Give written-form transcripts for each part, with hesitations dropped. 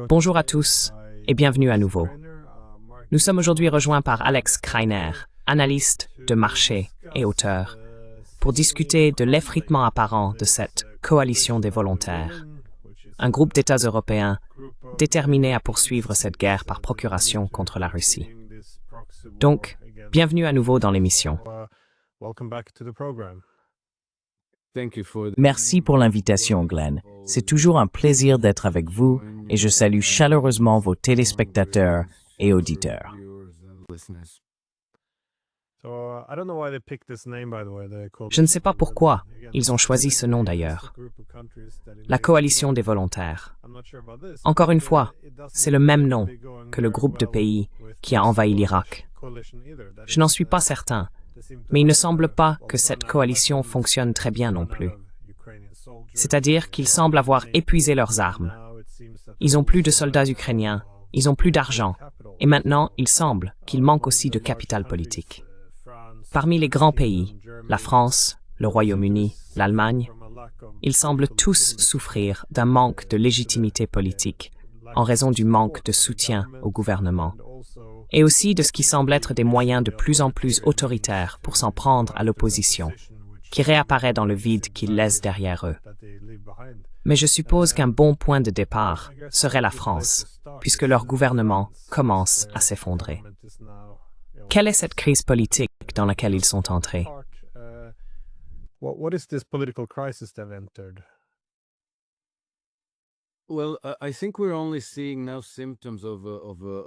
Bonjour à tous et bienvenue à nouveau. Nous sommes aujourd'hui rejoints par Alex Kreiner, analyste de marché et auteur, pour discuter de l'effritement apparent de cette coalition des volontaires, un groupe d'États européens déterminés à poursuivre cette guerre par procuration contre la Russie. Donc, bienvenue à nouveau dans l'émission. Merci pour l'invitation, Glenn. C'est toujours un plaisir d'être avec vous et je salue chaleureusement vos téléspectateurs et auditeurs. Je ne sais pas pourquoi ils ont choisi ce nom d'ailleurs. La coalition des volontaires. Encore une fois, c'est le même nom que le groupe de pays qui a envahi l'Irak. Je n'en suis pas certain, mais il ne semble pas que cette coalition fonctionne très bien non plus. C'est-à-dire qu'ils semblent avoir épuisé leurs armes. Ils n'ont plus de soldats ukrainiens, ils n'ont plus d'argent, et maintenant il semble qu'il manque aussi de capital politique. Parmi les grands pays, la France, le Royaume-Uni, l'Allemagne, ils semblent tous souffrir d'un manque de légitimité politique en raison du manque de soutien au gouvernement, et aussi de ce qui semble être des moyens de plus en plus autoritaires pour s'en prendre à l'opposition, qui réapparaît dans le vide qu'ils laissent derrière eux. Mais je suppose qu'un bon point de départ serait la France, puisque leur gouvernement commence à s'effondrer. Quelle est cette crise politique dans laquelle ils sont entrés?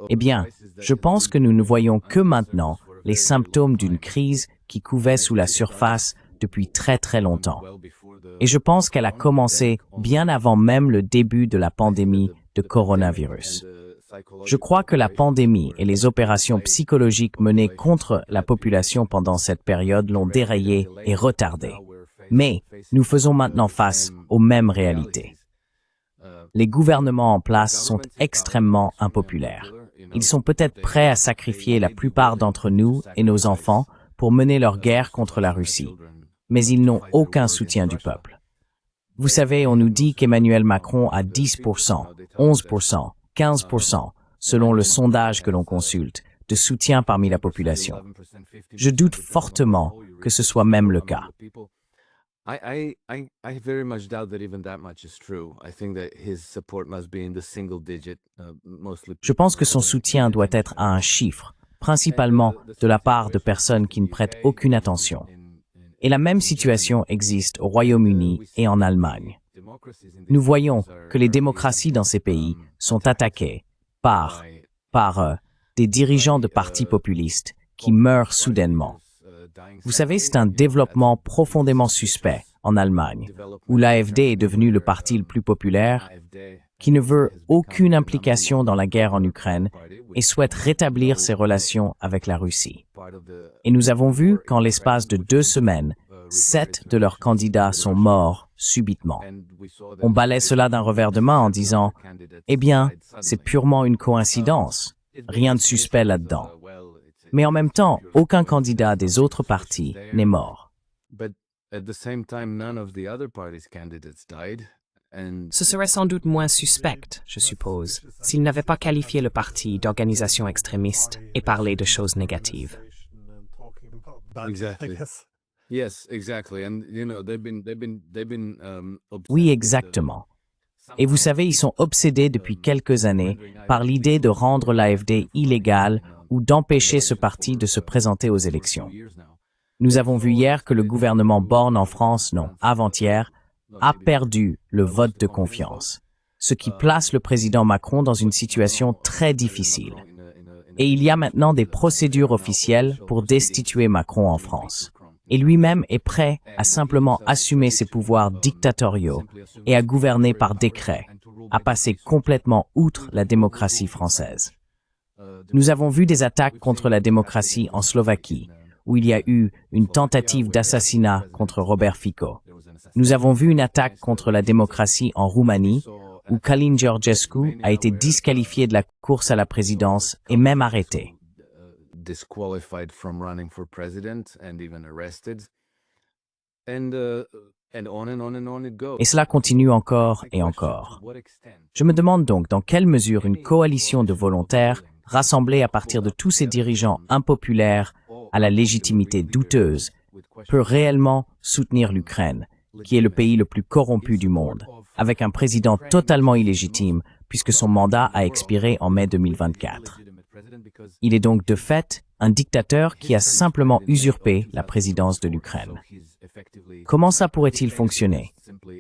Eh bien, je pense que nous ne voyons que maintenant les symptômes d'une crise qui couvait sous la surface depuis très longtemps. Et je pense qu'elle a commencé bien avant même le début de la pandémie de coronavirus. Je crois que la pandémie et les opérations psychologiques menées contre la population pendant cette période l'ont dérayée et retardée. Mais nous faisons maintenant face aux mêmes réalités. Les gouvernements en place sont extrêmement impopulaires. Ils sont peut-être prêts à sacrifier la plupart d'entre nous et nos enfants pour mener leur guerre contre la Russie, mais ils n'ont aucun soutien du peuple. Vous savez, on nous dit qu'Emmanuel Macron a 10%, 11%, 15%, selon le sondage que l'on consulte, de soutien parmi la population. Je doute fortement que ce soit même le cas. Je pense que son soutien doit être à un chiffre, principalement de la part de personnes qui ne prêtent aucune attention. Et la même situation existe au Royaume-Uni et en Allemagne. Nous voyons que les démocraties dans ces pays sont attaquées par des dirigeants de partis populistes qui meurent soudainement. Vous savez, c'est un développement profondément suspect en Allemagne, où l'AfD est devenu le parti le plus populaire, qui ne veut aucune implication dans la guerre en Ukraine et souhaite rétablir ses relations avec la Russie. Et nous avons vu qu'en l'espace de 2 semaines, 7 de leurs candidats sont morts subitement. On balaie cela d'un revers de main en disant « Eh bien, c'est purement une coïncidence, rien de suspect là-dedans ». Mais en même temps, aucun candidat des autres partis n'est mort. Ce serait sans doute moins suspect, je suppose, s'ils n'avaient pas qualifié le parti d'organisation extrémiste et parlé de choses négatives. Oui, exactement. Et vous savez, ils sont obsédés depuis quelques années par l'idée de rendre l'AfD illégale ou d'empêcher ce parti de se présenter aux élections. Nous avons vu hier que le gouvernement Borne en France, non, avant-hier, a perdu le vote de confiance, ce qui place le président Macron dans une situation très difficile. Et il y a maintenant des procédures officielles pour destituer Macron en France. Et lui-même est prêt à simplement assumer ses pouvoirs dictatoriaux et à gouverner par décret, à passer complètement outre la démocratie française. Nous avons vu des attaques contre la démocratie en Slovaquie, où il y a eu une tentative d'assassinat contre Robert Fico. Nous avons vu une attaque contre la démocratie en Roumanie, où Călin Georgescu a été disqualifié de la course à la présidence et même arrêté. Et cela continue encore et encore. Je me demande donc dans quelle mesure une coalition de volontaires, rassemblée à partir de tous ces dirigeants impopulaires à la légitimité douteuse, peut réellement soutenir l'Ukraine, qui est le pays le plus corrompu du monde, avec un président totalement illégitime, puisque son mandat a expiré en mai 2024. Il est donc de fait un dictateur qui a simplement usurpé la présidence de l'Ukraine. Comment ça pourrait-il fonctionner?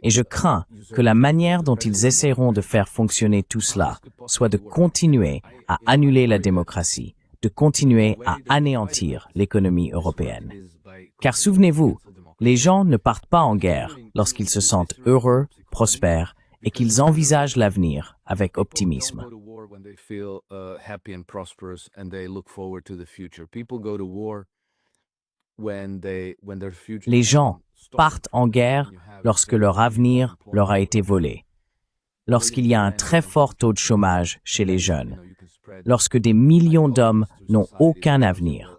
Et je crains que la manière dont ils essaieront de faire fonctionner tout cela soit de continuer à annuler la démocratie, de continuer à anéantir l'économie européenne. Car souvenez-vous, les gens ne partent pas en guerre lorsqu'ils se sentent heureux, prospères et qu'ils envisagent l'avenir avec optimisme. Les gens partent en guerre lorsque leur avenir leur a été volé, lorsqu'il y a un très fort taux de chômage chez les jeunes, lorsque des millions d'hommes n'ont aucun avenir.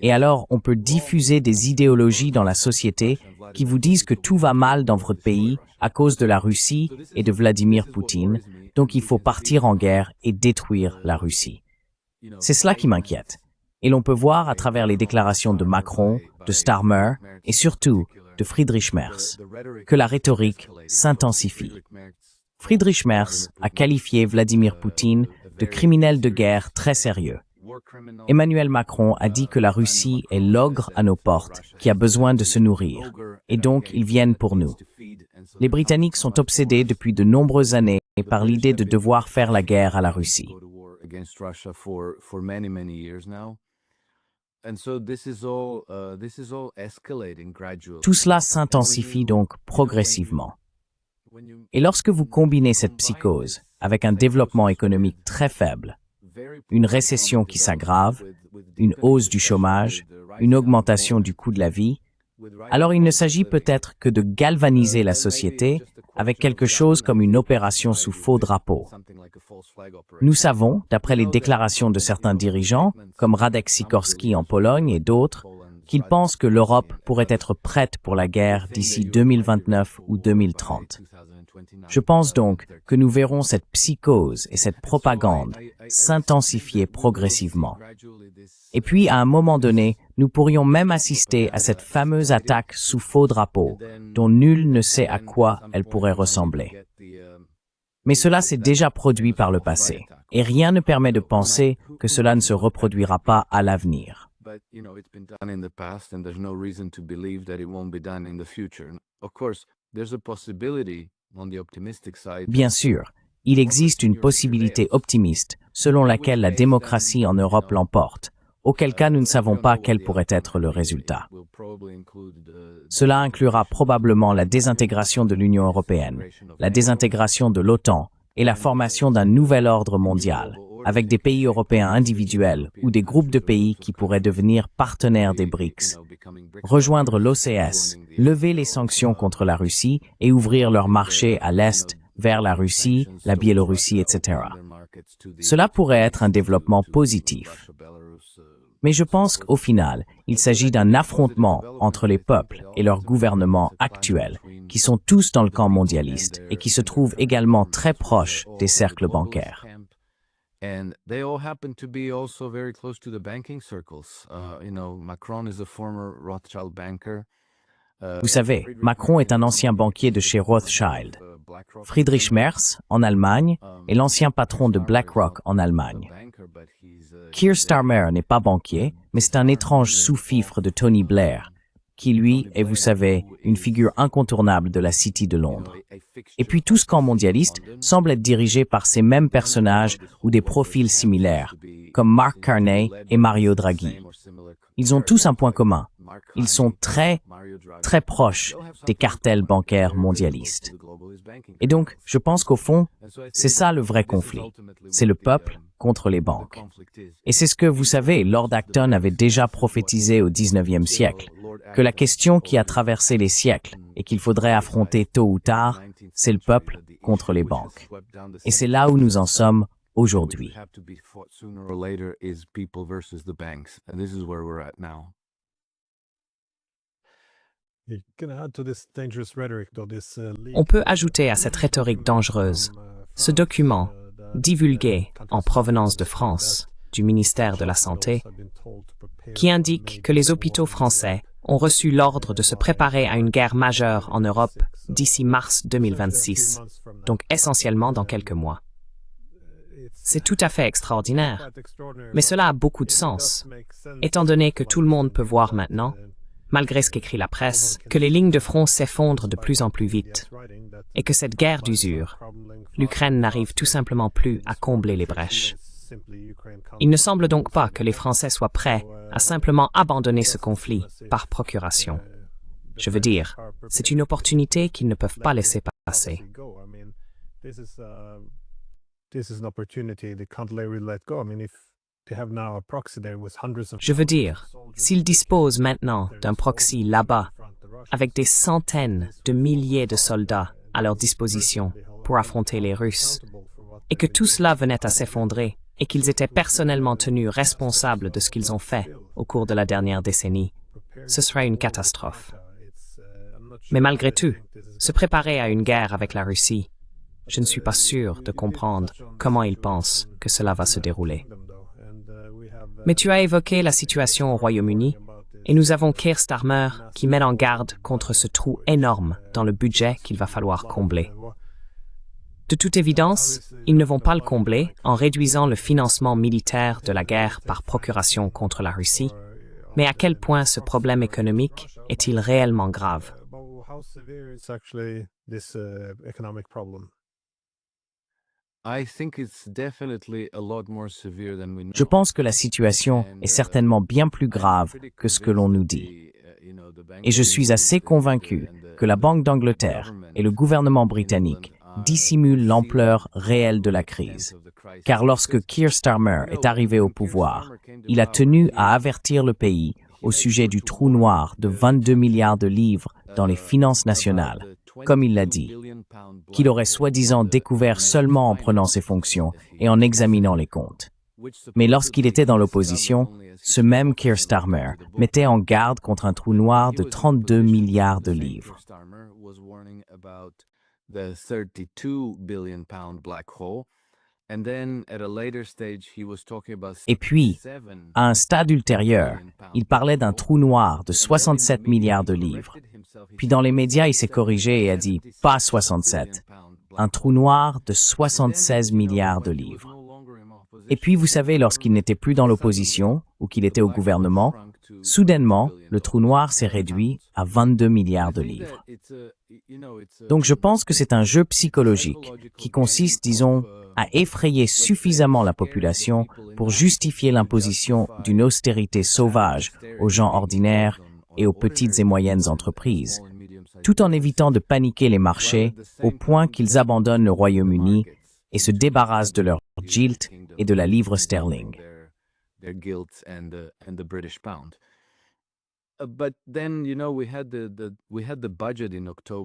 Et alors, on peut diffuser des idéologies dans la société qui vous disent que tout va mal dans votre pays à cause de la Russie et de Vladimir Poutine, donc il faut partir en guerre et détruire la Russie. C'est cela qui m'inquiète. Et l'on peut voir à travers les déclarations de Macron, de Starmer et surtout de Friedrich Merz que la rhétorique s'intensifie. Friedrich Merz a qualifié Vladimir Poutine de criminel de guerre très sérieux. Emmanuel Macron a dit que la Russie est l'ogre à nos portes qui a besoin de se nourrir, et donc ils viennent pour nous. Les Britanniques sont obsédés depuis de nombreuses années par l'idée de devoir faire la guerre à la Russie. Tout cela s'intensifie donc progressivement. Et lorsque vous combinez cette psychose avec un développement économique très faible, une récession qui s'aggrave, une hausse du chômage, une augmentation du coût de la vie, alors il ne s'agit peut-être que de galvaniser la société avec quelque chose comme une opération sous faux drapeau. Nous savons, d'après les déclarations de certains dirigeants, comme Radek Sikorski en Pologne et d'autres, qu'ils pensent que l'Europe pourrait être prête pour la guerre d'ici 2029 ou 2030. Je pense donc que nous verrons cette psychose et cette propagande s'intensifier progressivement. Et puis, à un moment donné, nous pourrions même assister à cette fameuse attaque sous faux drapeau, dont nul ne sait à quoi elle pourrait ressembler. Mais cela s'est déjà produit par le passé, et rien ne permet de penser que cela ne se reproduira pas à l'avenir. Bien sûr, il existe une possibilité optimiste selon laquelle la démocratie en Europe l'emporte, auquel cas nous ne savons pas quel pourrait être le résultat. Cela inclura probablement la désintégration de l'Union européenne, la désintégration de l'OTAN et la formation d'un nouvel ordre mondial, avec des pays européens individuels ou des groupes de pays qui pourraient devenir partenaires des BRICS, rejoindre l'OCS, lever les sanctions contre la Russie et ouvrir leur marché à l'Est vers la Russie, la Biélorussie, etc. Cela pourrait être un développement positif. Mais je pense qu'au final, il s'agit d'un affrontement entre les peuples et leurs gouvernements actuels, qui sont tous dans le camp mondialiste et qui se trouvent également très proches des cercles bancaires. And they all happen to be also very close to the banking circles. Macron is a former Rothschild banker. Vous savez, Macron est un ancien banquier de chez Rothschild. Friedrich Merz, en Allemagne, est l'ancien patron de BlackRock en Allemagne. Keir Starmer n'est pas banquier, mais c'est un étrange sous-fifre de Tony Blair, qui lui est, vous savez, une figure incontournable de la City de Londres. Et puis tout ce camp mondialiste semble être dirigé par ces mêmes personnages ou des profils similaires, comme Mark Carney et Mario Draghi. Ils ont tous un point commun. Ils sont très proches des cartels bancaires mondialistes. Et donc, je pense qu'au fond, c'est ça le vrai conflit. C'est le peuple contre les banques. Et c'est ce que, vous savez, Lord Acton avait déjà prophétisé au XIXe siècle, que la question qui a traversé les siècles et qu'il faudrait affronter tôt ou tard, c'est le peuple contre les banques. Et c'est là où nous en sommes aujourd'hui. On peut ajouter à cette rhétorique dangereuse ce document, divulgué en provenance de France, du ministère de la Santé, qui indique que les hôpitaux français ont reçu l'ordre de se préparer à une guerre majeure en Europe d'ici mars 2026, donc essentiellement dans quelques mois. C'est tout à fait extraordinaire, mais cela a beaucoup de sens, étant donné que tout le monde peut voir maintenant, malgré ce qu'écrit la presse, que les lignes de front s'effondrent de plus en plus vite, et que cette guerre d'usure, l'Ukraine n'arrive tout simplement plus à combler les brèches. Il ne semble donc pas que les Français soient prêts à simplement abandonner ce conflit par procuration. Je veux dire, c'est une opportunité qu'ils ne peuvent pas laisser passer. Je veux dire, s'ils disposent maintenant d'un proxy là-bas, avec des centaines de milliers de soldats à leur disposition pour affronter les Russes, et que tout cela venait à s'effondrer, et qu'ils étaient personnellement tenus responsables de ce qu'ils ont fait au cours de la dernière décennie, ce serait une catastrophe. Mais malgré tout, se préparer à une guerre avec la Russie, je ne suis pas sûr de comprendre comment ils pensent que cela va se dérouler. Mais tu as évoqué la situation au Royaume-Uni, et nous avons Keir Starmer qui met en garde contre ce trou énorme dans le budget qu'il va falloir combler. De toute évidence, ils ne vont pas le combler en réduisant le financement militaire de la guerre par procuration contre la Russie, mais à quel point ce problème économique est-il réellement grave? Je pense que la situation est certainement bien plus grave que ce que l'on nous dit. Et je suis assez convaincu que la Banque d'Angleterre et le gouvernement britannique dissimulent l'ampleur réelle de la crise. Car lorsque Keir Starmer est arrivé au pouvoir, il a tenu à avertir le pays au sujet du trou noir de 22 milliards de livres dans les finances nationales, comme il l'a dit, qu'il aurait soi-disant découvert seulement en prenant ses fonctions et en examinant les comptes. Mais lorsqu'il était dans l'opposition, ce même Keir Starmer mettait en garde contre un trou noir de 32 milliards de livres. Et puis, à un stade ultérieur, il parlait d'un trou noir de 67 milliards de livres. Puis dans les médias, il s'est corrigé et a dit « pas 67 ». Un trou noir de 76 milliards de livres. Et puis, vous savez, lorsqu'il n'était plus dans l'opposition ou qu'il était au gouvernement, soudainement, le trou noir s'est réduit à 22 milliards de livres. Donc, je pense que c'est un jeu psychologique qui consiste, disons, à effrayer suffisamment la population pour justifier l'imposition d'une austérité sauvage aux gens ordinaires et aux petites et moyennes entreprises, tout en évitant de paniquer les marchés au point qu'ils abandonnent le Royaume-Uni et se débarrassent de leur gilt et de la livre sterling.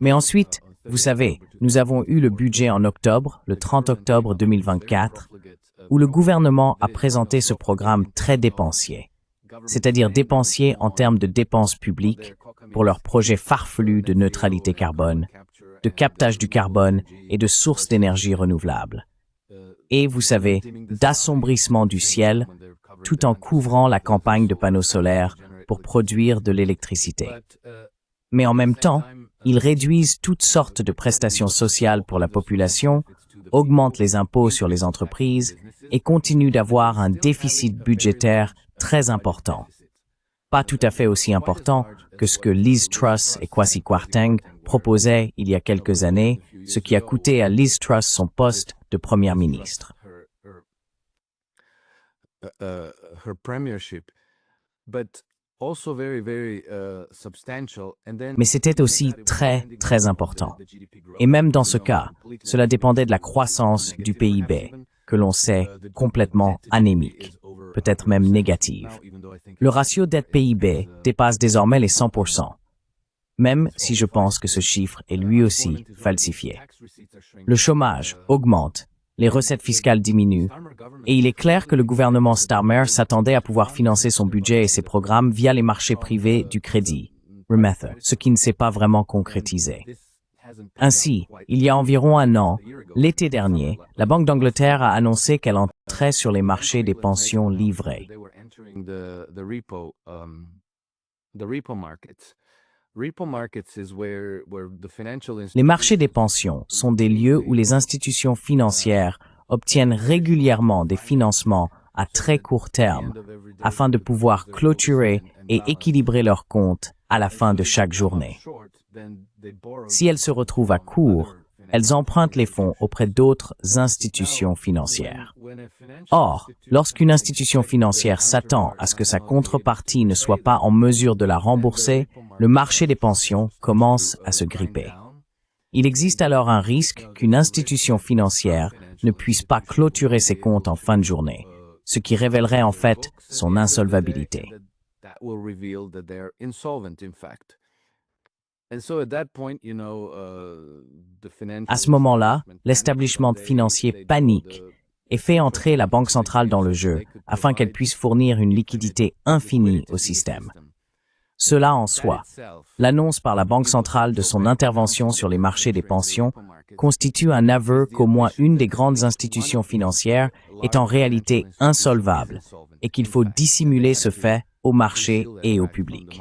Mais ensuite, vous savez, nous avons eu le budget en octobre, le 30 octobre 2024, où le gouvernement a présenté ce programme très dépensier, c'est-à-dire dépensier en termes de dépenses publiques pour leurs projets farfelus de neutralité carbone, de captage du carbone et de sources d'énergie renouvelables. Et, vous savez, d'assombrissement du ciel, tout en couvrant la campagne de panneaux solaires pour produire de l'électricité. Mais en même temps, ils réduisent toutes sortes de prestations sociales pour la population, augmentent les impôts sur les entreprises et continuent d'avoir un déficit budgétaire très important. Pas tout à fait aussi important que ce que Liz Truss et Kwasi Kwarteng proposaient il y a quelques années, ce qui a coûté à Liz Truss son poste de première ministre. Mais c'était aussi très, très important. Et même dans ce cas, cela dépendait de la croissance du PIB, que l'on sait complètement anémique, peut-être même négative. Le ratio dette-PIB dépasse désormais les 100%, même si je pense que ce chiffre est lui aussi falsifié. Le chômage augmente, les recettes fiscales diminuent, et il est clair que le gouvernement Starmer s'attendait à pouvoir financer son budget et ses programmes via les marchés privés du crédit, remettre, ce qui ne s'est pas vraiment concrétisé. Ainsi, il y a environ un an, l'été dernier, la Banque d'Angleterre a annoncé qu'elle entrait sur les marchés des pensions livrées. Les marchés des pensions sont des lieux où les institutions financières obtiennent régulièrement des financements à très court terme afin de pouvoir clôturer et équilibrer leurs comptes à la fin de chaque journée. Si elles se retrouvent à court, elles empruntent les fonds auprès d'autres institutions financières. Or, lorsqu'une institution financière s'attend à ce que sa contrepartie ne soit pas en mesure de la rembourser, le marché des pensions commence à se gripper. Il existe alors un risque qu'une institution financière ne puisse pas clôturer ses comptes en fin de journée, ce qui révélerait en fait son insolvabilité. À ce moment-là, l'établissement financier panique et fait entrer la Banque centrale dans le jeu afin qu'elle puisse fournir une liquidité infinie au système. Cela en soi, l'annonce par la Banque centrale de son intervention sur les marchés des pensions constitue un aveu qu'au moins une des grandes institutions financières est en réalité insolvable et qu'il faut dissimuler ce fait au marché et au public.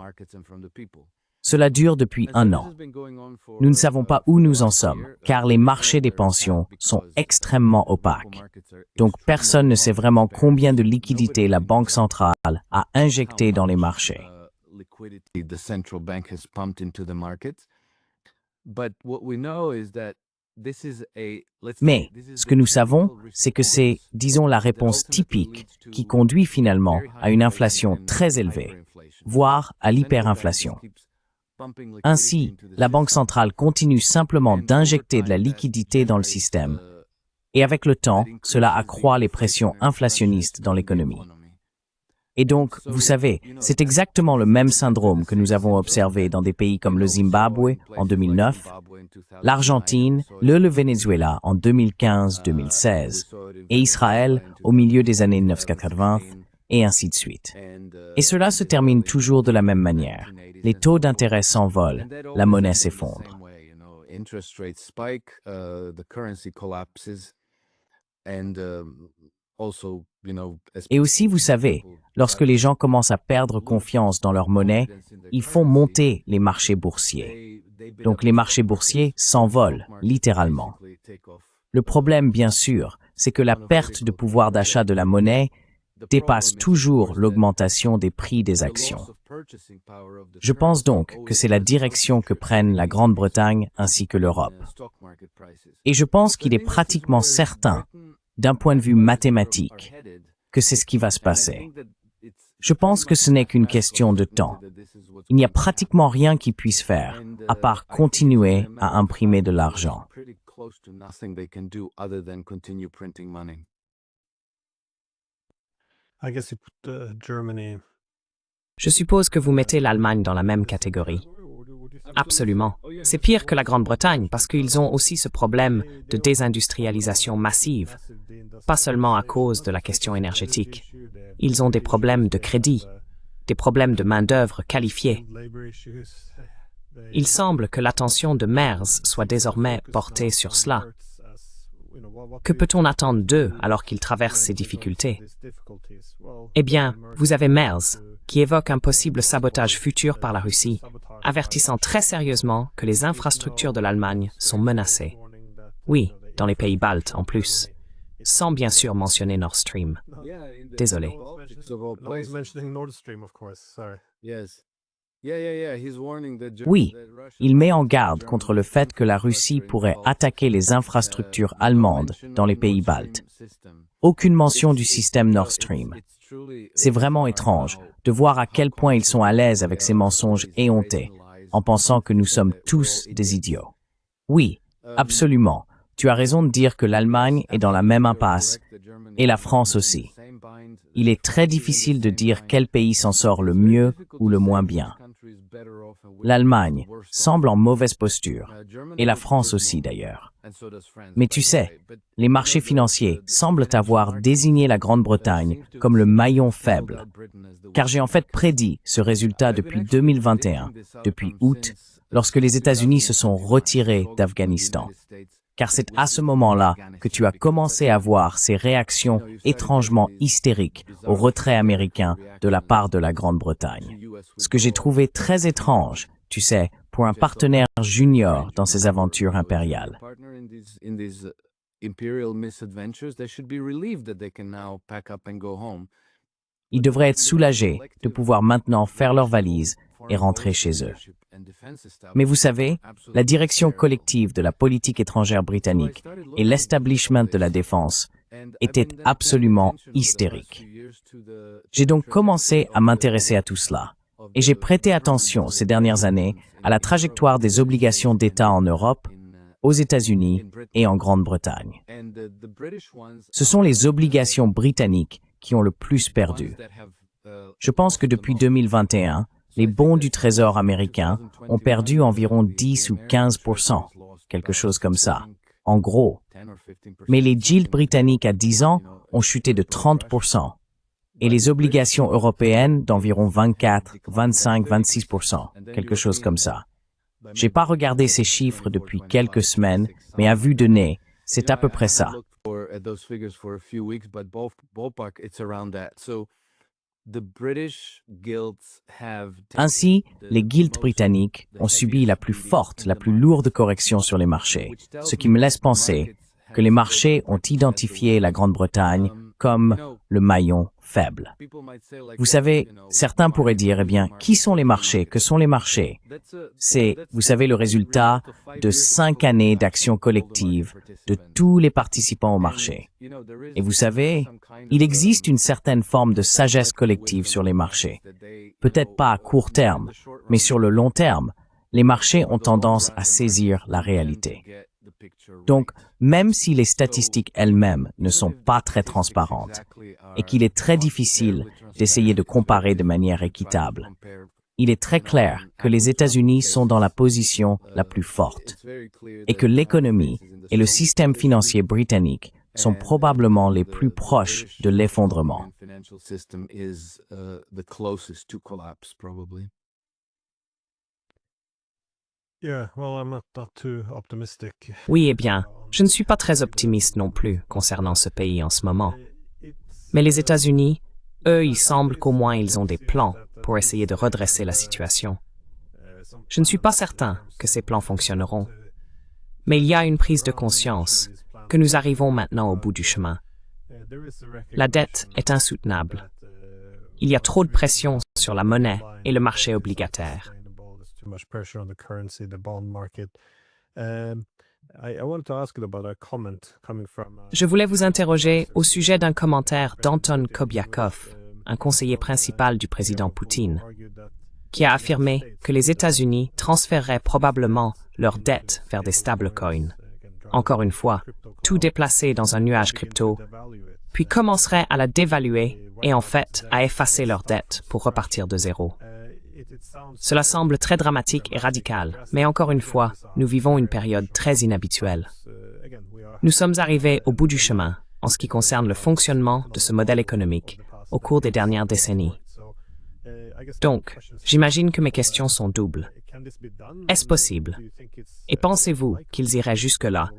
Cela dure depuis un an. Nous ne savons pas où nous en sommes, car les marchés des pensions sont extrêmement opaques. Donc personne ne sait vraiment combien de liquidités la Banque centrale a injecté dans les marchés. Mais ce que nous savons, c'est que c'est, disons, la réponse typique qui conduit finalement à une inflation très élevée, voire à l'hyperinflation. Ainsi, la Banque centrale continue simplement d'injecter de la liquidité dans le système, et avec le temps, cela accroît les pressions inflationnistes dans l'économie. Et donc, vous savez, c'est exactement le même syndrome que nous avons observé dans des pays comme le Zimbabwe en 2009, l'Argentine, le Venezuela en 2015-2016, et Israël au milieu des années 1980, et ainsi de suite. Et cela se termine toujours de la même manière. Les taux d'intérêt s'envolent, la monnaie s'effondre. Et aussi, vous savez, lorsque les gens commencent à perdre confiance dans leur monnaie, ils font monter les marchés boursiers. Donc les marchés boursiers s'envolent, littéralement. Le problème, bien sûr, c'est que la perte de pouvoir d'achat de la monnaie dépasse toujours l'augmentation des prix des actions. Je pense donc que c'est la direction que prennent la Grande-Bretagne ainsi que l'Europe. Et je pense qu'il est pratiquement certain, d'un point de vue mathématique, que c'est ce qui va se passer. Je pense que ce n'est qu'une question de temps. Il n'y a pratiquement rien qu'ils puissent faire, à part continuer à imprimer de l'argent. Je suppose que vous mettez l'Allemagne dans la même catégorie. Absolument. C'est pire que la Grande-Bretagne parce qu'ils ont aussi ce problème de désindustrialisation massive, pas seulement à cause de la question énergétique. Ils ont des problèmes de crédit, des problèmes de main-d'œuvre qualifiée. Il semble que l'attention de Merz soit désormais portée sur cela. Que peut-on attendre d'eux alors qu'ils traversent ces difficultés? Eh bien, vous avez Merz, qui évoque un possible sabotage futur par la Russie, avertissant très sérieusement que les infrastructures de l'Allemagne sont menacées. Oui, dans les pays baltes en plus, sans bien sûr mentionner Nord Stream. Désolé. Oui, il met en garde contre le fait que la Russie pourrait attaquer les infrastructures allemandes dans les pays baltes. Aucune mention du système Nord Stream. C'est vraiment étrange de voir à quel point ils sont à l'aise avec ces mensonges éhontés, en pensant que nous sommes tous des idiots. Oui, absolument. Tu as raison de dire que l'Allemagne est dans la même impasse, et la France aussi. Il est très difficile de dire quel pays s'en sort le mieux ou le moins bien. L'Allemagne semble en mauvaise posture, et la France aussi d'ailleurs. Mais tu sais, les marchés financiers semblent avoir désigné la Grande-Bretagne comme le maillon faible, car j'ai en fait prédit ce résultat depuis 2021, depuis août, lorsque les États-Unis se sont retirés d'Afghanistan. Car c'est à ce moment-là que tu as commencé à voir ces réactions étrangement hystériques au retrait américain de la part de la Grande-Bretagne. Ce que j'ai trouvé très étrange, tu sais, pour un partenaire junior dans ses aventures impériales. Ils devraient être soulagés de pouvoir maintenant faire leurs valises et rentrer chez eux. Mais vous savez, la direction collective de la politique étrangère britannique et l'establishment de la défense étaient absolument hystériques. J'ai donc commencé à m'intéresser à tout cela, et j'ai prêté attention ces dernières années à la trajectoire des obligations d'État en Europe, aux États-Unis et en Grande-Bretagne. Ce sont les obligations britanniques qui ont le plus perdu. Je pense que depuis 2021, les bons du Trésor américain ont perdu environ 10 ou 15%, quelque chose comme ça, en gros. Mais les yields britanniques à 10 ans ont chuté de 30%, et les obligations européennes d'environ 24, 25, 26%, quelque chose comme ça. J'ai pas regardé ces chiffres depuis quelques semaines, mais à vue de nez, c'est à peu près ça. Ainsi, les guilds britanniques ont subi la plus forte, la plus lourde correction sur les marchés, ce qui me laisse penser que les marchés ont identifié la Grande-Bretagne comme le maillon faible. Vous savez, certains pourraient dire, eh bien, qui sont les marchés? Que sont les marchés? C'est, vous savez, le résultat de 5 années d'action collective de tous les participants au marché. Et vous savez, il existe une certaine forme de sagesse collective sur les marchés. Peut-être pas à court terme, mais sur le long terme, les marchés ont tendance à saisir la réalité. Donc, même si les statistiques elles-mêmes ne sont pas très transparentes et qu'il est très difficile d'essayer de comparer de manière équitable, il est très clair que les États-Unis sont dans la position la plus forte et que l'économie et le système financier britannique sont probablement les plus proches de l'effondrement. Oui, eh bien, je ne suis pas très optimiste non plus concernant ce pays en ce moment. Mais les États-Unis, eux, il semble qu'au moins ils ont des plans pour essayer de redresser la situation. Je ne suis pas certain que ces plans fonctionneront, mais il y a une prise de conscience que nous arrivons maintenant au bout du chemin. La dette est insoutenable. Il y a trop de pression sur la monnaie et le marché obligataire. Je voulais vous interroger au sujet d'un commentaire d'Anton Kobiakov, un conseiller principal du président Poutine, qui a affirmé que les États-Unis transféreraient probablement leurs dettes vers des stablecoins. Encore une fois, tout déplacé dans un nuage crypto, puis commenceraient à la dévaluer et en fait à effacer leurs dettes pour repartir de zéro. Cela semble très dramatique et radical, mais encore une fois, nous vivons une période très inhabituelle. Nous sommes arrivés au bout du chemin en ce qui concerne le fonctionnement de ce modèle économique au cours des dernières décennies. Donc, j'imagine que mes questions sont doubles. Est-ce possible? Et pensez-vous qu'ils iraient jusque-là,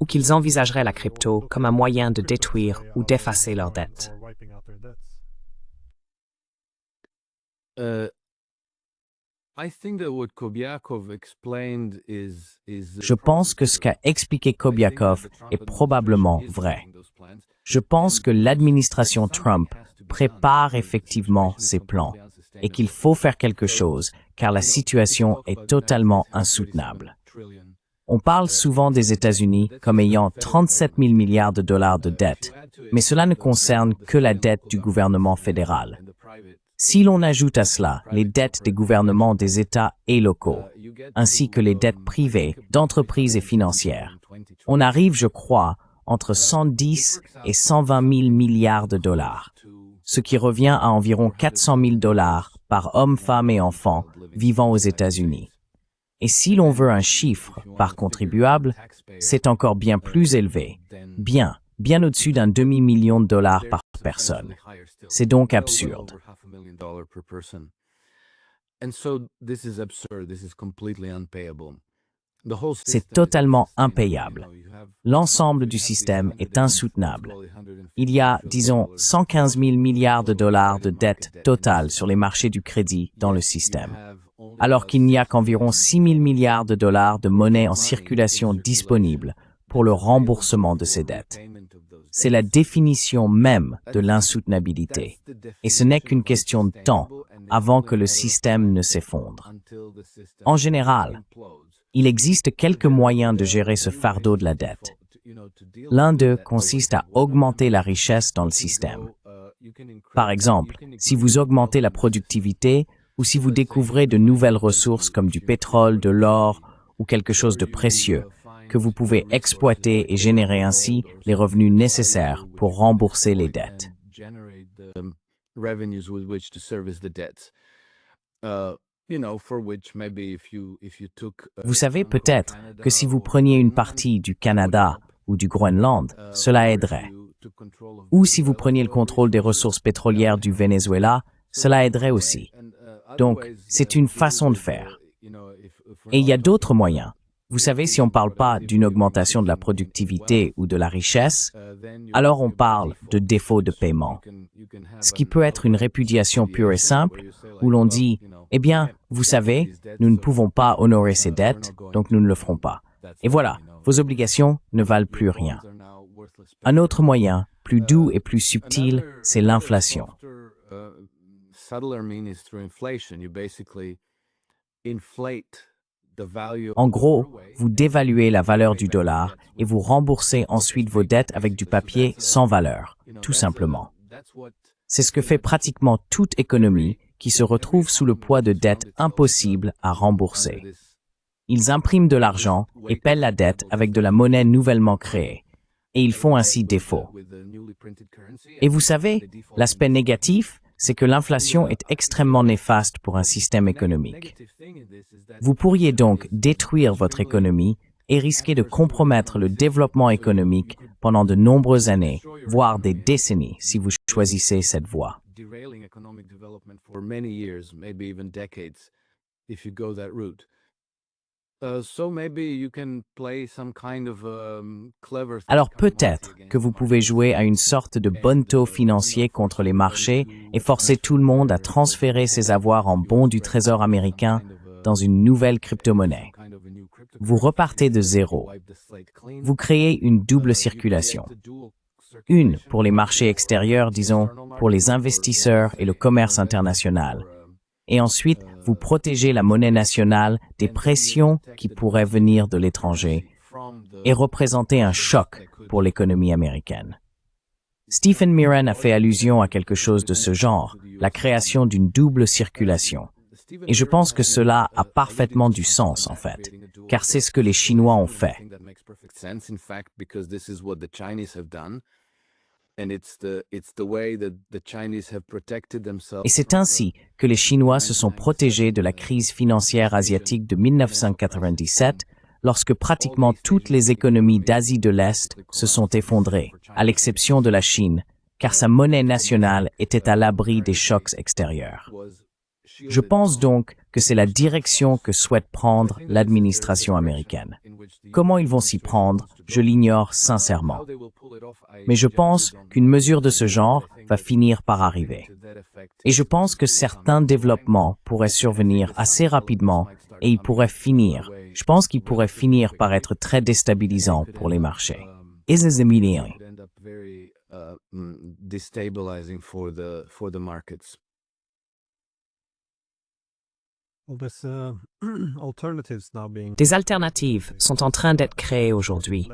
ou qu'ils envisageraient la crypto comme un moyen de détruire ou d'effacer leurs dettes? Je pense que ce qu'a expliqué Kobiakov est probablement vrai. Je pense que l'administration Trump prépare effectivement ses plans et qu'il faut faire quelque chose car la situation est totalement insoutenable. On parle souvent des États-Unis comme ayant 37 000 milliards de dollars de dette, mais cela ne concerne que la dette du gouvernement fédéral. Si l'on ajoute à cela les dettes des gouvernements des États et locaux, ainsi que les dettes privées, d'entreprises et financières, on arrive, je crois, entre 110 et 120 000 milliards de dollars, ce qui revient à environ 400 000 dollars par homme, femme et enfant vivant aux États-Unis. Et si l'on veut un chiffre par contribuable, c'est encore bien plus élevé, bien au-dessus d'un demi-million de dollars par personne. C'est donc absurde. C'est totalement impayable. L'ensemble du système est insoutenable. Il y a, disons, 115 000 milliards de dollars de dette totale sur les marchés du crédit dans le système, alors qu'il n'y a qu'environ 6 000 milliards de dollars de monnaie en circulation disponible pour le remboursement de ces dettes. C'est la définition même de l'insoutenabilité. Et ce n'est qu'une question de temps avant que le système ne s'effondre. En général, il existe quelques moyens de gérer ce fardeau de la dette. L'un d'eux consiste à augmenter la richesse dans le système. Par exemple, si vous augmentez la productivité ou si vous découvrez de nouvelles ressources comme du pétrole, de l'or ou quelque chose de précieux, que vous pouvez exploiter et générer ainsi les revenus nécessaires pour rembourser les dettes. Vous savez peut-être que si vous preniez une partie du Canada ou du Groenland, cela aiderait. Ou si vous preniez le contrôle des ressources pétrolières du Venezuela, cela aiderait aussi. Donc, c'est une façon de faire. Et il y a d'autres moyens. Vous savez, si on ne parle pas d'une augmentation de la productivité ou de la richesse, alors on parle de défaut de paiement. Ce qui peut être une répudiation pure et simple, où l'on dit « Eh bien, vous savez, nous ne pouvons pas honorer ces dettes, donc nous ne le ferons pas. Et voilà, vos obligations ne valent plus rien. » Un autre moyen, plus doux et plus subtil, c'est l'inflation. En gros, vous dévaluez la valeur du dollar et vous remboursez ensuite vos dettes avec du papier sans valeur, tout simplement. C'est ce que fait pratiquement toute économie qui se retrouve sous le poids de dettes impossibles à rembourser. Ils impriment de l'argent et paient la dette avec de la monnaie nouvellement créée, et ils font ainsi défaut. Et vous savez, l'aspect négatif, c'est que l'inflation est extrêmement néfaste pour un système économique. Vous pourriez donc détruire votre économie et risquer de compromettre le développement économique pendant de nombreuses années, voire des décennies, si vous choisissez cette voie. Alors peut-être que vous pouvez jouer à une sorte de bonneteau financier contre les marchés et forcer tout le monde à transférer ses avoirs en bons du Trésor américain dans une nouvelle crypto-monnaie. Vous repartez de zéro. Vous créez une double circulation. Une pour les marchés extérieurs, disons, pour les investisseurs et le commerce international. Et ensuite, vous protégez la monnaie nationale des pressions qui pourraient venir de l'étranger et représenter un choc pour l'économie américaine. Stephen Miran a fait allusion à quelque chose de ce genre, la création d'une double circulation. Et je pense que cela a parfaitement du sens, en fait, car c'est ce que les Chinois ont fait. Et c'est ainsi que les Chinois se sont protégés de la crise financière asiatique de 1997, lorsque pratiquement toutes les économies d'Asie de l'Est se sont effondrées, à l'exception de la Chine, car sa monnaie nationale était à l'abri des chocs extérieurs. Je pense donc que c'est la direction que souhaite prendre l'administration américaine. Comment ils vont s'y prendre, je l'ignore sincèrement. Mais je pense qu'une mesure de ce genre va finir par arriver. Et je pense que certains développements pourraient survenir assez rapidement et ils pourraient finir. Je pense qu'ils pourraient finir par être très déstabilisants pour les marchés. Des alternatives sont en train d'être créées aujourd'hui,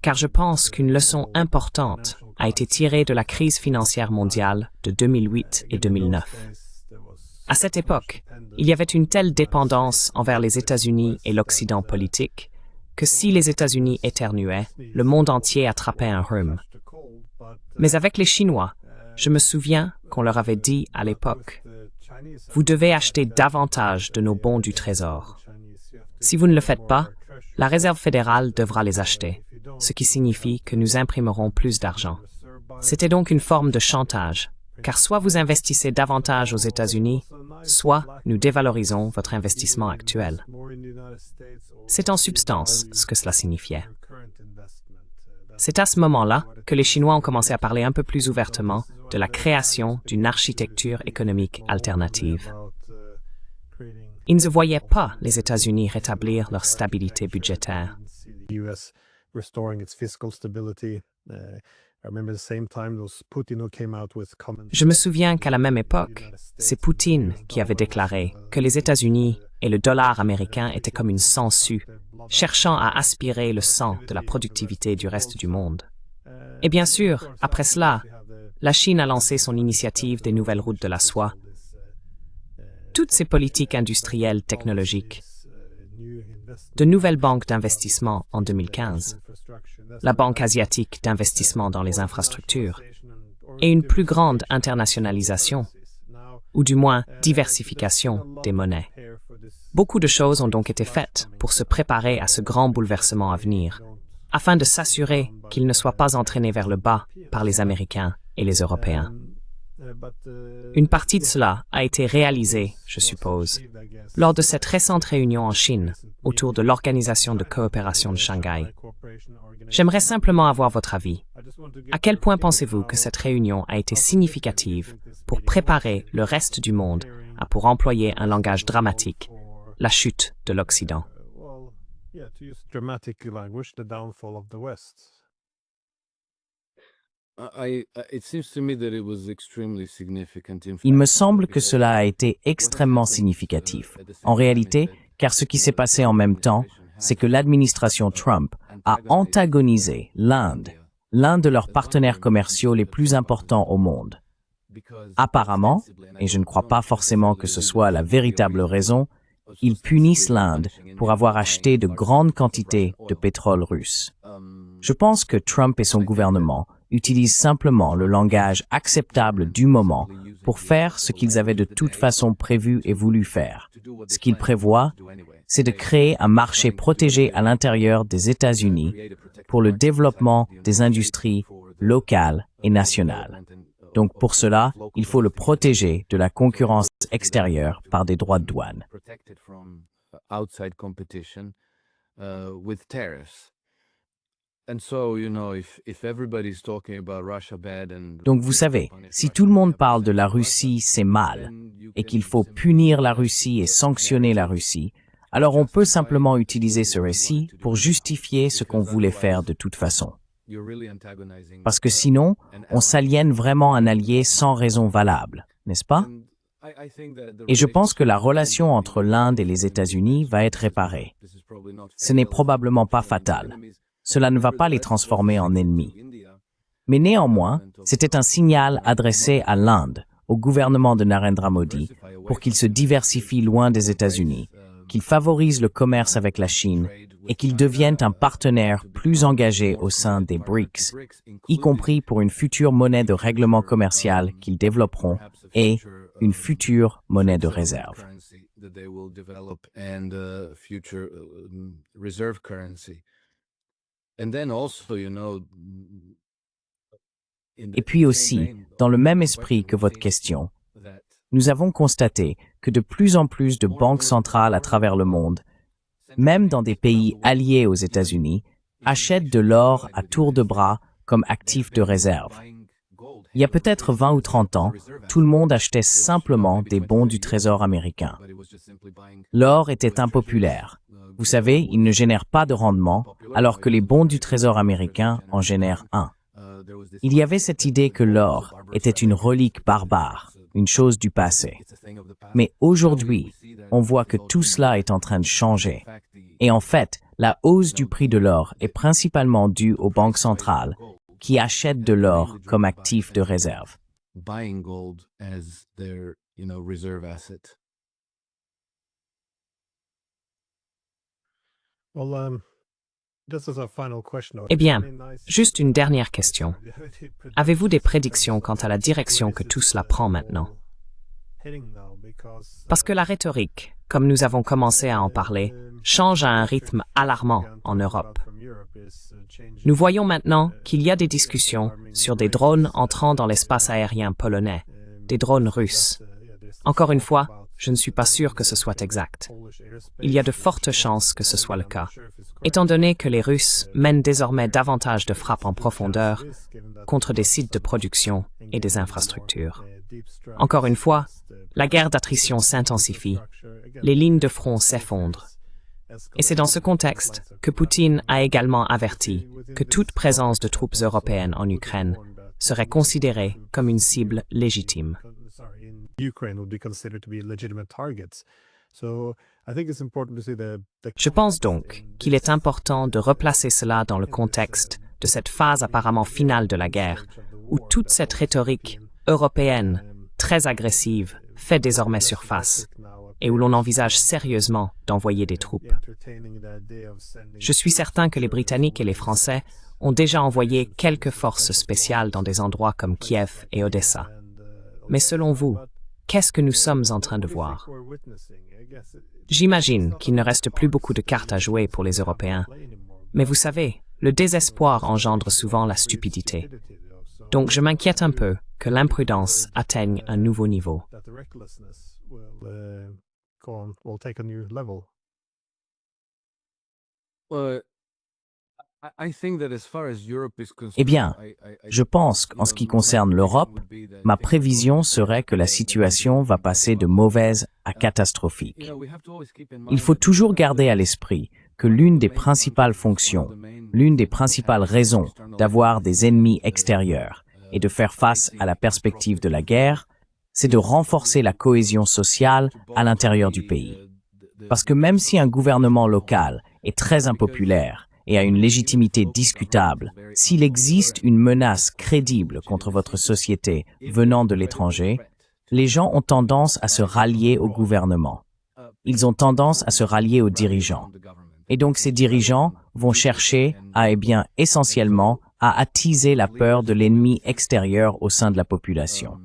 car je pense qu'une leçon importante a été tirée de la crise financière mondiale de 2008 et 2009. À cette époque, il y avait une telle dépendance envers les États-Unis et l'Occident politique que si les États-Unis éternuaient, le monde entier attrapait un rhume. Mais avec les Chinois, je me souviens qu'on leur avait dit à l'époque « Vous devez acheter davantage de nos bons du Trésor. Si vous ne le faites pas, la Réserve fédérale devra les acheter, ce qui signifie que nous imprimerons plus d'argent. C'était donc une forme de chantage, car soit vous investissez davantage aux États-Unis, soit nous dévalorisons votre investissement actuel. C'est en substance ce que cela signifiait. C'est à ce moment-là que les Chinois ont commencé à parler un peu plus ouvertement de la création d'une architecture économique alternative. Ils ne voyaient pas les États-Unis rétablir leur stabilité budgétaire. Je me souviens qu'à la même époque, c'est Poutine qui avait déclaré que les États-Unis et le dollar américain étaient comme une sangsue, cherchant à aspirer le sang de la productivité du reste du monde. Et bien sûr, après cela, la Chine a lancé son initiative des nouvelles routes de la soie. Toutes ces politiques industrielles technologiques, de nouvelles banques d'investissement en 2015, la Banque asiatique d'investissement dans les infrastructures et une plus grande internationalisation, ou du moins diversification des monnaies. Beaucoup de choses ont donc été faites pour se préparer à ce grand bouleversement à venir, afin de s'assurer qu'il ne soit pas entraîné vers le bas par les Américains et les Européens. Une partie de cela a été réalisée, je suppose, lors de cette récente réunion en Chine autour de l'Organisation de coopération de Shanghai. J'aimerais simplement avoir votre avis. À quel point pensez-vous que cette réunion a été significative pour préparer le reste du monde à, pour employer un langage dramatique, la chute de l'Occident? Il me semble que cela a été extrêmement significatif. En réalité, car ce qui s'est passé en même temps, c'est que l'administration Trump a antagonisé l'Inde, l'un de leurs partenaires commerciaux les plus importants au monde. Apparemment, et je ne crois pas forcément que ce soit la véritable raison, ils punissent l'Inde pour avoir acheté de grandes quantités de pétrole russe. Je pense que Trump et son gouvernement utilisent simplement le langage acceptable du moment pour faire ce qu'ils avaient de toute façon prévu et voulu faire. Ce qu'ils prévoient, c'est de créer un marché protégé à l'intérieur des États-Unis pour le développement des industries locales et nationales. Donc pour cela, il faut le protéger de la concurrence extérieure par des droits de douane. Donc vous savez, si tout le monde parle de la Russie, c'est mal, et qu'il faut punir la Russie et sanctionner la Russie, alors on peut simplement utiliser ce récit pour justifier ce qu'on voulait faire de toute façon. Parce que sinon, on s'aliène vraiment un allié sans raison valable, n'est-ce pas? Et je pense que la relation entre l'Inde et les États-Unis va être réparée. Ce n'est probablement pas fatal. Cela ne va pas les transformer en ennemis. Mais néanmoins, c'était un signal adressé à l'Inde, au gouvernement de Narendra Modi, pour qu'il se diversifie loin des États-Unis, qu'il favorise le commerce avec la Chine et qu'il devienne un partenaire plus engagé au sein des BRICS, y compris pour une future monnaie de règlement commercial qu'ils développeront et une future monnaie de réserve. Et puis aussi, dans le même esprit que votre question, nous avons constaté que de plus en plus de banques centrales à travers le monde, même dans des pays alliés aux États-Unis, achètent de l'or à tour de bras comme actif de réserve. Il y a peut-être 20 ou 30 ans, tout le monde achetait simplement des bons du Trésor américain. L'or était impopulaire. Vous savez, il ne génère pas de rendement, alors que les bons du Trésor américain en génèrent un. Il y avait cette idée que l'or était une relique barbare, une chose du passé. Mais aujourd'hui, on voit que tout cela est en train de changer. Et en fait, la hausse du prix de l'or est principalement due aux banques centrales qui achètent de l'or comme actif de réserve. Eh bien, juste une dernière question. Avez-vous des prédictions quant à la direction que tout cela prend maintenant? Parce que la rhétorique, comme nous avons commencé à en parler, change à un rythme alarmant en Europe. Nous voyons maintenant qu'il y a des discussions sur des drones entrant dans l'espace aérien polonais, des drones russes. Encore une fois, je ne suis pas sûr que ce soit exact. Il y a de fortes chances que ce soit le cas, étant donné que les Russes mènent désormais davantage de frappes en profondeur contre des sites de production et des infrastructures. Encore une fois, la guerre d'attrition s'intensifie, les lignes de front s'effondrent. Et c'est dans ce contexte que Poutine a également averti que toute présence de troupes européennes en Ukraine serait considérée comme une cible légitime. Je pense donc qu'il est important de replacer cela dans le contexte de cette phase apparemment finale de la guerre, où toute cette rhétorique européenne, très agressive, fait désormais surface, et où l'on envisage sérieusement d'envoyer des troupes. Je suis certain que les Britanniques et les Français ont déjà envoyé quelques forces spéciales dans des endroits comme Kiev et Odessa. Mais selon vous, qu'est-ce que nous sommes en train de voir? J'imagine qu'il ne reste plus beaucoup de cartes à jouer pour les Européens. Mais vous savez, le désespoir engendre souvent la stupidité. Donc je m'inquiète un peu que l'imprudence atteigne un nouveau niveau. Eh bien, je pense qu'en ce qui concerne l'Europe, ma prévision serait que la situation va passer de mauvaise à catastrophique. Il faut toujours garder à l'esprit que l'une des principales fonctions, l'une des principales raisons d'avoir des ennemis extérieurs et de faire face à la perspective de la guerre, c'est de renforcer la cohésion sociale à l'intérieur du pays. Parce que même si un gouvernement local est très impopulaire et a une légitimité discutable, s'il existe une menace crédible contre votre société venant de l'étranger, les gens ont tendance à se rallier au gouvernement. Ils ont tendance à se rallier aux dirigeants. Et donc ces dirigeants vont chercher à, essentiellement, à attiser la peur de l'ennemi extérieur au sein de la population.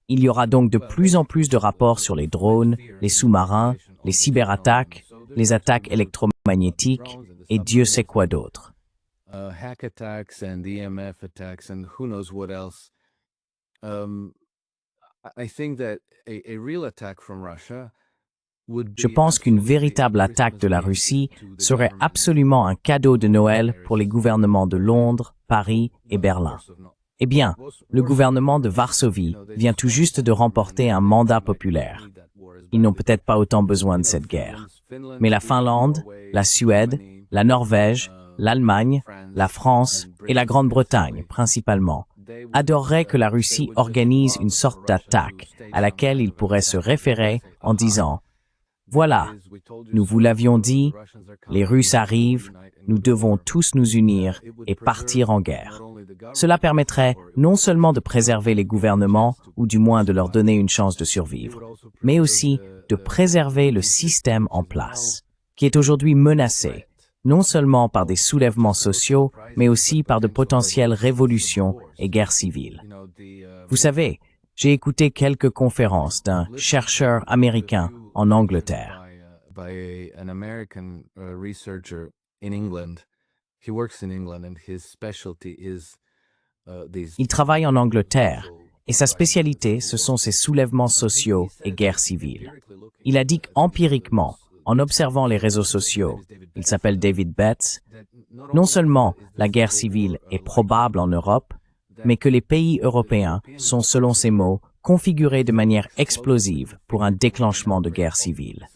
Il y aura donc de plus en plus de rapports sur les drones, les sous-marins, les cyberattaques, les attaques électromagnétiques et Dieu sait quoi d'autre. Hack attacks and EMF attacks and who knows what else. I think that a real attack from Russia would be Je pense qu'une véritable attaque de la Russie serait absolument un cadeau de Noël pour les gouvernements de Londres, Paris et Berlin. Eh bien, le gouvernement de Varsovie vient tout juste de remporter un mandat populaire. Ils n'ont peut-être pas autant besoin de cette guerre. Mais la Finlande, la Suède, la Norvège, l'Allemagne, la France et la Grande-Bretagne, principalement, adoreraient que la Russie organise une sorte d'attaque à laquelle ils pourraient se référer en disant « Voilà, nous vous l'avions dit, les Russes arrivent, nous devons tous nous unir et partir en guerre. » Cela permettrait non seulement de préserver les gouvernements, ou du moins de leur donner une chance de survivre, mais aussi de préserver le système en place, qui est aujourd'hui menacé, non seulement par des soulèvements sociaux, mais aussi par de potentielles révolutions et guerres civiles. Vous savez, j'ai écouté quelques conférences d'un chercheur américain en Angleterre. Il travaille en Angleterre et sa spécialité, ce sont ces soulèvements sociaux et guerres civiles. Il a dit qu'empiriquement, en observant les réseaux sociaux, il s'appelle David Betts, non seulement la guerre civile est probable en Europe, mais que les pays européens sont, selon ses mots, configurés de manière explosive pour un déclenchement de guerre civile.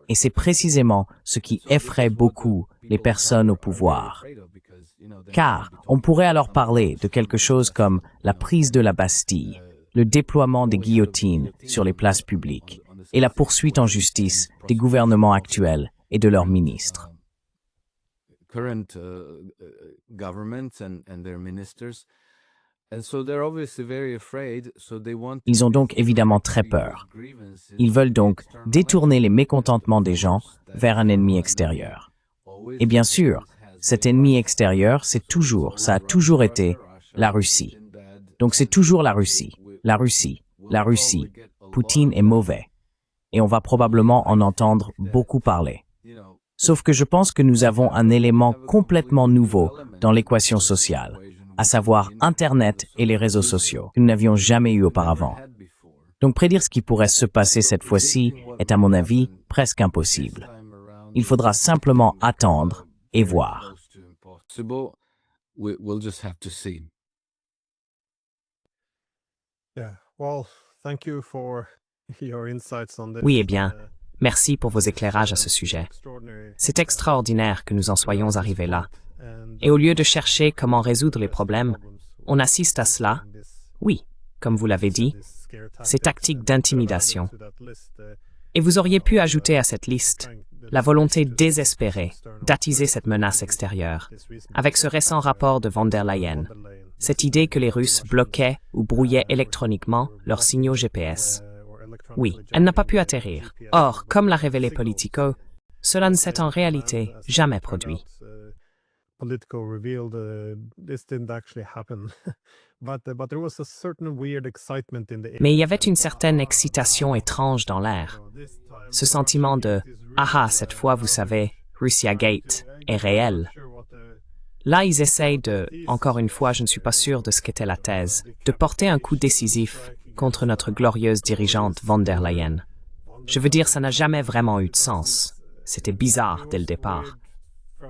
Et c'est précisément ce qui effraie beaucoup les personnes au pouvoir. Car on pourrait alors parler de quelque chose comme la prise de la Bastille, le déploiement des guillotines sur les places publiques et la poursuite en justice des gouvernements actuels et de leurs ministres. Ils ont donc évidemment très peur. Ils veulent donc détourner les mécontentements des gens vers un ennemi extérieur. Et bien sûr, cet ennemi extérieur, ça a toujours été la Russie. Donc c'est toujours la Russie, la Russie, la Russie. Poutine est mauvais. Et on va probablement en entendre beaucoup parler. Sauf que je pense que nous avons un élément complètement nouveau dans l'équation sociale, à savoir Internet et les réseaux sociaux, que nous n'avions jamais eu auparavant. Donc prédire ce qui pourrait se passer cette fois-ci est à mon avis presque impossible. Il faudra simplement attendre et voir. We'll just have to see. Oui, eh bien, merci pour vos éclairages à ce sujet. C'est extraordinaire que nous en soyons arrivés là. Et au lieu de chercher comment résoudre les problèmes, on assiste à cela, oui, comme vous l'avez dit, ces tactiques d'intimidation. Et vous auriez pu ajouter à cette liste la volonté désespérée d'attiser cette menace extérieure, avec ce récent rapport de von der Leyen, cette idée que les Russes bloquaient ou brouillaient électroniquement leurs signaux GPS. Oui, elle n'a pas pu atterrir. Or, comme l'a révélé Politico, cela ne s'est en réalité jamais produit. Mais il y avait une certaine excitation étrange dans l'air. Ce sentiment de « Ah, cette fois, vous savez, Russia Gate est réel ». Là, ils essayent de, encore une fois, je ne suis pas sûr de ce qu'était la thèse, de porter un coup décisif contre notre glorieuse dirigeante von der Leyen. Je veux dire, ça n'a jamais vraiment eu de sens. C'était bizarre dès le départ.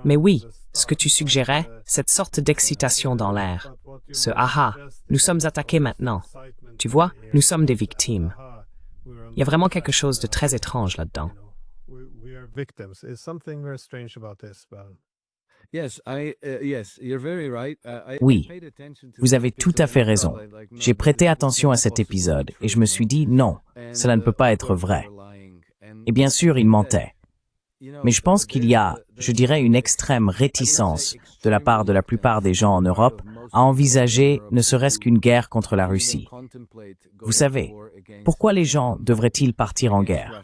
Mais oui, ce que tu suggérais, cette sorte d'excitation dans l'air, ce « aha », nous sommes attaqués maintenant. Tu vois, nous sommes des victimes. Il y a vraiment quelque chose de très étrange là-dedans. Oui, vous avez tout à fait raison. J'ai prêté attention à cet épisode et je me suis dit non, cela ne peut pas être vrai. Et bien sûr, il mentait. Mais je pense qu'il y a, je dirais, une extrême réticence de la part de la plupart des gens en Europe à envisager ne serait-ce qu'une guerre contre la Russie. Vous savez, pourquoi les gens devraient-ils partir en guerre?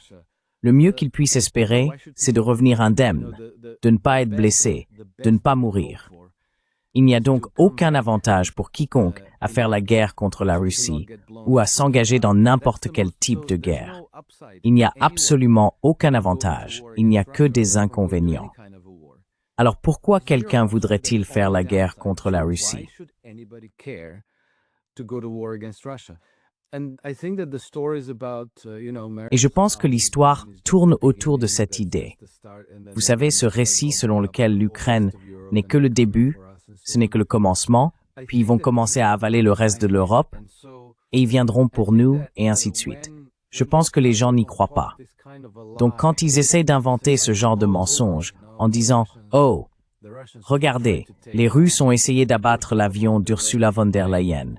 Le mieux qu'ils puissent espérer, c'est de revenir indemnes, de ne pas être blessés, de ne pas mourir. Il n'y a donc aucun avantage pour quiconque à faire la guerre contre la Russie ou à s'engager dans n'importe quel type de guerre. Il n'y a absolument aucun avantage, il n'y a que des inconvénients. Alors pourquoi quelqu'un voudrait-il faire la guerre contre la Russie? Et je pense que l'histoire tourne autour de cette idée. Vous savez, ce récit selon lequel l'Ukraine n'est que le début, ce n'est que le commencement, puis ils vont commencer à avaler le reste de l'Europe, et ils viendront pour nous, et ainsi de suite. Je pense que les gens n'y croient pas. Donc quand ils essayent d'inventer ce genre de mensonge, en disant « Oh, regardez, les Russes ont essayé d'abattre l'avion d'Ursula von der Leyen »,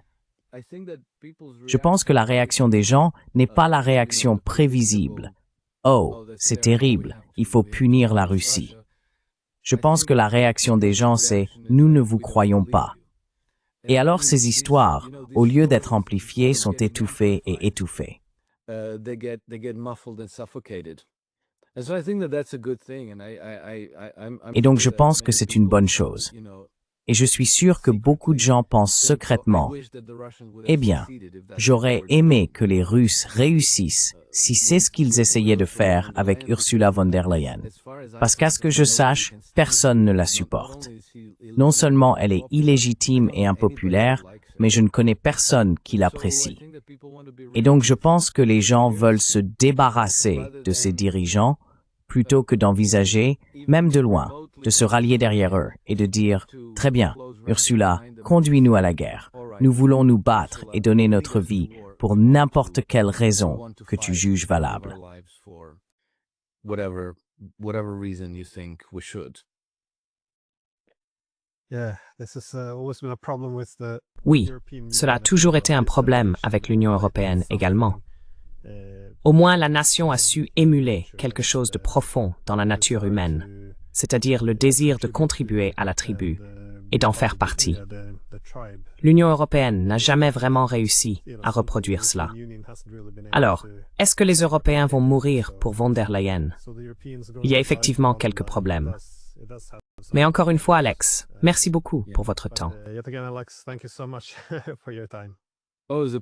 je pense que la réaction des gens n'est pas la réaction prévisible. « Oh, c'est terrible, il faut punir la Russie ». Je pense que la réaction des gens, c'est « Nous ne vous croyons pas ». Et alors ces histoires, au lieu d'être amplifiées, sont étouffées et étouffées. Et donc je pense que c'est une bonne chose. Et je suis sûr que beaucoup de gens pensent secrètement, eh bien, j'aurais aimé que les Russes réussissent si c'est ce qu'ils essayaient de faire avec Ursula von der Leyen. Parce qu'à ce que je sache, personne ne la supporte. Non seulement elle est illégitime et impopulaire, mais je ne connais personne qui l'apprécie. Et donc je pense que les gens veulent se débarrasser de ces dirigeants plutôt que d'envisager, même de loin, de se rallier derrière eux et de dire « Très bien, Ursula, conduis-nous à la guerre. Nous voulons nous battre et donner notre vie pour n'importe quelle raison que tu juges valable. » Oui, cela a toujours été un problème avec l'Union européenne également. Au moins, la nation a su émuler quelque chose de profond dans la nature humaine, c'est-à-dire le désir de contribuer à la tribu et d'en faire partie. L'Union européenne n'a jamais vraiment réussi à reproduire cela. Alors, est-ce que les Européens vont mourir pour von der Leyen? Il y a effectivement quelques problèmes. Mais encore une fois, Alex, merci beaucoup pour votre temps.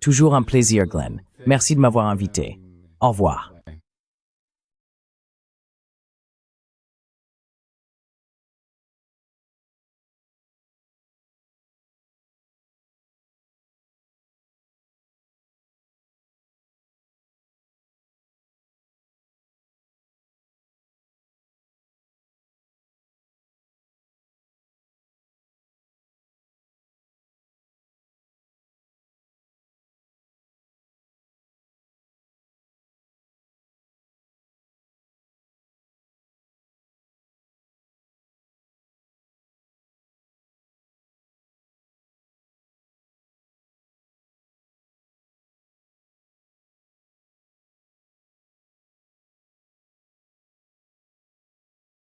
Toujours un plaisir, Glenn. Merci de m'avoir invité. Au revoir.